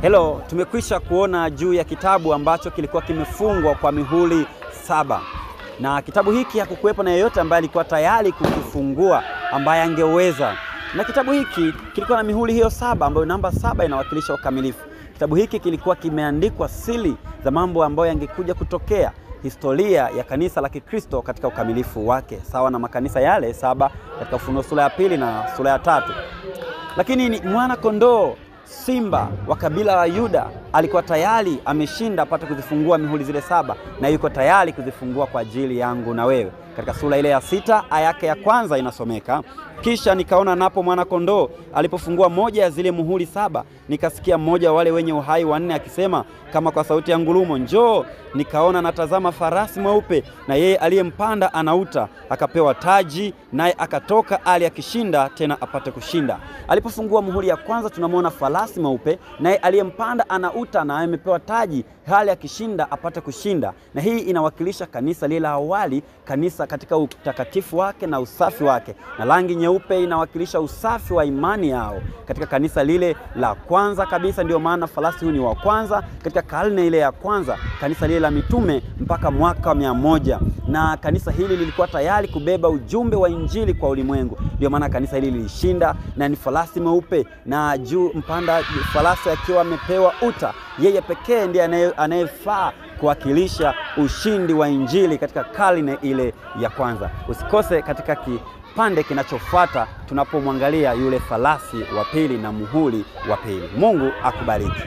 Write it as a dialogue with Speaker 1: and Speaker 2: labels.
Speaker 1: Hello, tumekwisha kuona juu ya kitabu ambacho kilikuwa kimefungwa kwa mihuri 7. Na kitabu hiki hakukuwepo na yeyote ambaye alikuwa tayari kukifungua ambaye angeweza. Na kitabu hiki kilikuwa na mihuri hiyo 7 ambayo namba 7 inawakilisha ukamilifu. Kitabu hiki kilikuwa kimeandikwa siri za mambo ambayo yangekuja kutokea, historia ya kanisa la Kikristo katika ukamilifu wake, sawa na makanisa yale 7 katika Ufunuo sura ya 2 na sura ya 3. Lakini ni mwana kondoo simba wa kabila la Yuda alikuwa tayari ameshinda apate kuzifungua mihuri zile 7, na yuko tayari kuzifungua kwa ajili yangu na wewe. Katika sura ile ya 6 aya yake ya kwanza inasomeka, kisha nikaona napo mwana kondoo alipofungua moja ya zile muhuri 7, nikasikia mmoja wale wenye uhai 4 akisema kama kwa sauti ya ngurumo, njoo. Nikaona natazama farasi mweupe, na yeye aliyempanda anauta, akapewa taji, naye akatoka ali akishinda tena apate kushinda. Alipofungua muhuri ya kwanza tunamwona farasi mweupe, naye aliyempanda anauta, na amepewa taji, hali akishinda apate kushinda. Na hii inawakilisha kanisa lile la awali, kanisa katika utakatifu wake na usafi wake, na rangi nyeupe inawakilisha usafi wa imani yao katika kanisa lile la kwanza kabisa. Ndio maana farasi huyu ni wa kwanza katika karne ile ya kwanza, kanisa lile la mitume mpaka mwaka 100. Na kanisa hili lilikuwa tayari kubeba ujumbe wa injili kwa ulimwengu. Ndio maana kanisa hili lilishinda, na ni farasi mweupe, na juu mpanda farasi akiwa amepewa uta. Yeye pekee ndiye anayefaa kuwakilisha ushindi wa injili katika karne ile ya kwanza. Usikose katika kipande kinachofuata tunapomwangalia yule farasi wa pili na muhuri wa pili. Mungu akubariki.